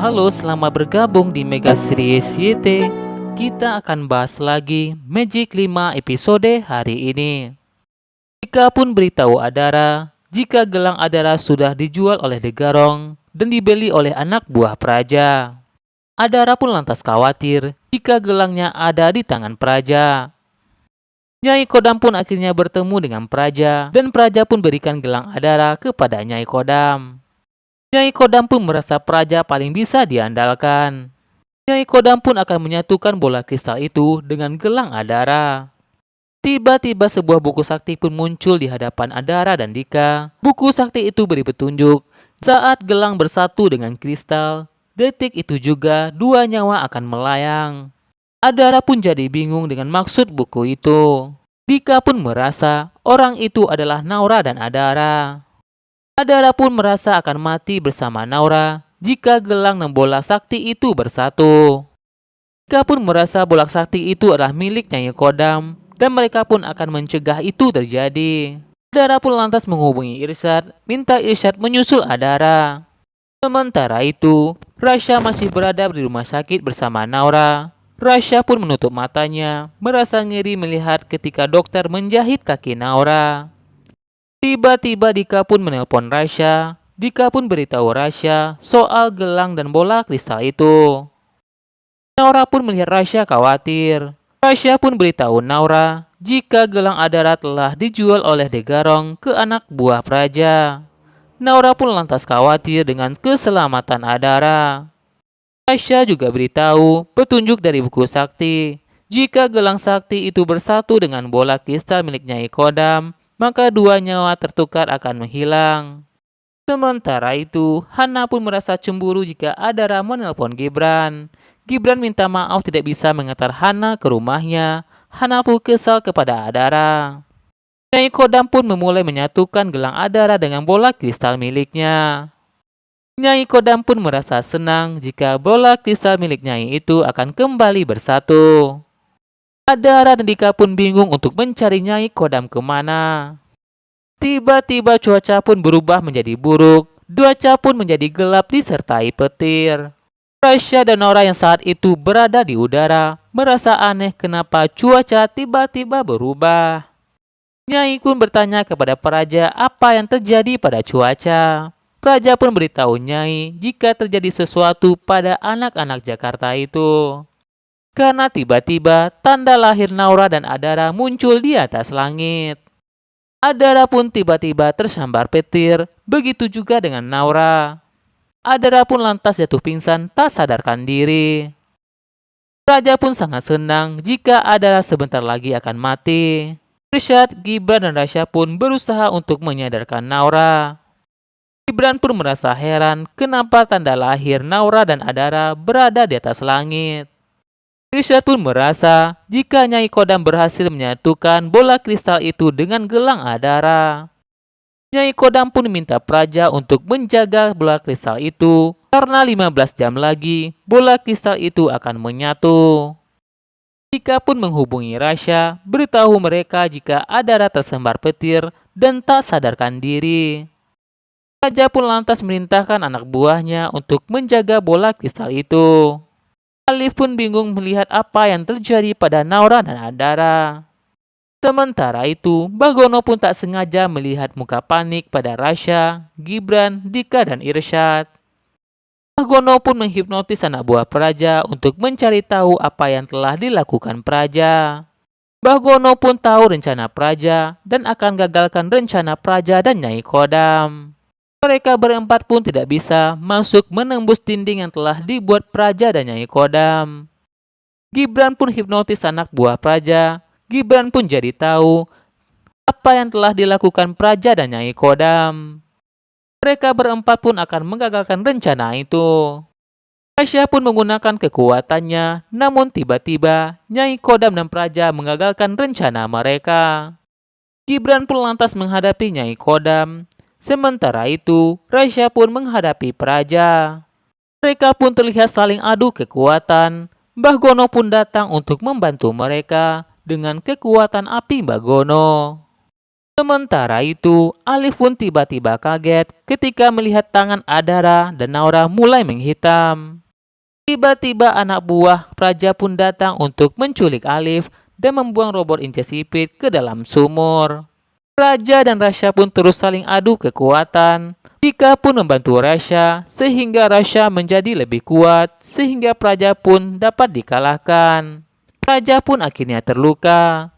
Halo, selamat bergabung di Mega Series YT. Kita akan bahas lagi Magic 5 episode hari ini. Dika pun beritahu Adara jika gelang Adara sudah dijual oleh The Garong dan dibeli oleh anak buah Praja. Adara pun lantas khawatir jika gelangnya ada di tangan Praja. Nyai Kodam pun akhirnya bertemu dengan Praja dan Praja pun berikan gelang Adara kepada Nyai Kodam. Nyai Kodam pun merasa Praja paling bisa diandalkan. Nyai Kodam pun akan menyatukan bola kristal itu dengan gelang Adara. Tiba-tiba sebuah buku sakti pun muncul di hadapan Adara dan Dika. Buku sakti itu beri petunjuk saat gelang bersatu dengan kristal, detik itu juga dua nyawa akan melayang. Adara pun jadi bingung dengan maksud buku itu. Dika pun merasa orang itu adalah Naura dan Adara. Adara pun merasa akan mati bersama Naura jika gelang dan bola sakti itu bersatu. Dika pun merasa bola sakti itu adalah milik Nyai Kodam dan mereka pun akan mencegah itu terjadi. Adara pun lantas menghubungi Irsyad, minta Irsyad menyusul Adara. Sementara itu, Rasya masih berada di rumah sakit bersama Naura. Rasya pun menutup matanya, merasa ngeri melihat ketika dokter menjahit kaki Naura. Tiba-tiba Dika pun menelpon Rasya. Dika pun beritahu Rasya soal gelang dan bola kristal itu. Naura pun melihat Rasya khawatir. Rasya pun beritahu Naura jika gelang Adara telah dijual oleh The Garong ke anak buah Praja. Naura pun lantas khawatir dengan keselamatan Adara. Rasya juga beritahu petunjuk dari buku sakti. Jika gelang sakti itu bersatu dengan bola kristal milik Nyai Kodam, maka dua nyawa tertukar akan menghilang. Sementara itu, Hana pun merasa cemburu jika Adara menelpon Gibran. Gibran minta maaf tidak bisa mengantar Hana ke rumahnya. Hana pun kesal kepada Adara. Nyai Kodam pun memulai menyatukan gelang Adara dengan bola kristal miliknya. Nyai Kodam pun merasa senang jika bola kristal milik Nyai itu akan kembali bersatu. Adara dan Dika pun bingung untuk mencari Nyai Kodam kemana. Tiba-tiba cuaca pun berubah menjadi buruk. Cuaca pun menjadi gelap disertai petir. Rasya dan Naura yang saat itu berada di udara merasa aneh kenapa cuaca tiba-tiba berubah. Nyai pun bertanya kepada Praja apa yang terjadi pada cuaca. Praja pun beritahu Nyai jika terjadi sesuatu pada anak-anak Jakarta itu. Karena tiba-tiba tanda lahir Naura dan Adara muncul di atas langit. Adara pun tiba-tiba tersambar petir, begitu juga dengan Naura. Adara pun lantas jatuh pingsan tak sadarkan diri. Raja pun sangat senang jika Adara sebentar lagi akan mati. Irsyad, Gibran dan Rasya pun berusaha untuk menyadarkan Naura. Gibran pun merasa heran kenapa tanda lahir Naura dan Adara berada di atas langit. Irsyad pun merasa jika Nyai Kodam berhasil menyatukan bola kristal itu dengan gelang Adara. Nyai Kodam pun minta Praja untuk menjaga bola kristal itu karena 15 jam lagi bola kristal itu akan menyatu. Dika pun menghubungi Rasya, beritahu mereka jika Adara tersembar petir dan tak sadarkan diri. Praja pun lantas merintahkan anak buahnya untuk menjaga bola kristal itu. Alif pun bingung melihat apa yang terjadi pada Naura dan Adara. Sementara itu, Bagono pun tak sengaja melihat muka panik pada Rasya, Gibran, Dika, dan Irsyad. Bagono pun menghipnotis anak buah Praja untuk mencari tahu apa yang telah dilakukan Praja. Bagono pun tahu rencana Praja dan akan gagalkan rencana Praja dan Nyai Kodam. Mereka berempat pun tidak bisa masuk menembus dinding yang telah dibuat Praja dan Nyai Kodam. Gibran pun hipnotis anak buah Praja. Gibran pun jadi tahu apa yang telah dilakukan Praja dan Nyai Kodam. Mereka berempat pun akan menggagalkan rencana itu. Rasya pun menggunakan kekuatannya, namun tiba-tiba Nyai Kodam dan Praja menggagalkan rencana mereka. Gibran pun lantas menghadapi Nyai Kodam. Sementara itu, Rasya pun menghadapi Praja. Mereka pun terlihat saling adu kekuatan. Bagono pun datang untuk membantu mereka dengan kekuatan api Bagono. Sementara itu, Alif pun tiba-tiba kaget ketika melihat tangan Adara dan Naura mulai menghitam. Tiba-tiba anak buah Raja pun datang untuk menculik Alif dan membuang robot ince sipit ke dalam sumur. Raja dan Rasha pun terus saling adu kekuatan. Dika pun membantu Rasha sehingga Rasha menjadi lebih kuat sehingga Praja pun dapat dikalahkan. Raja pun akhirnya terluka.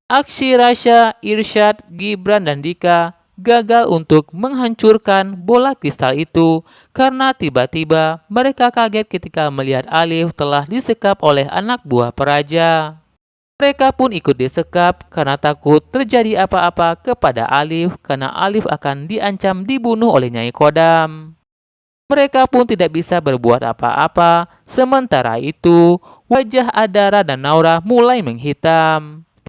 Aksi Rasha, Irsyad, Gibran, dan Dika gagal untuk menghancurkan bola kristal itu karena tiba-tiba mereka kaget ketika melihat Alif telah disekap oleh anak buah Praja. Mereka pun ikut disekap karena takut terjadi apa-apa kepada Alif karena Alif akan diancam dibunuh oleh Nyai Kodam. Mereka pun tidak bisa berbuat apa-apa. Sementara itu, wajah Adara dan Naura mulai menghitam.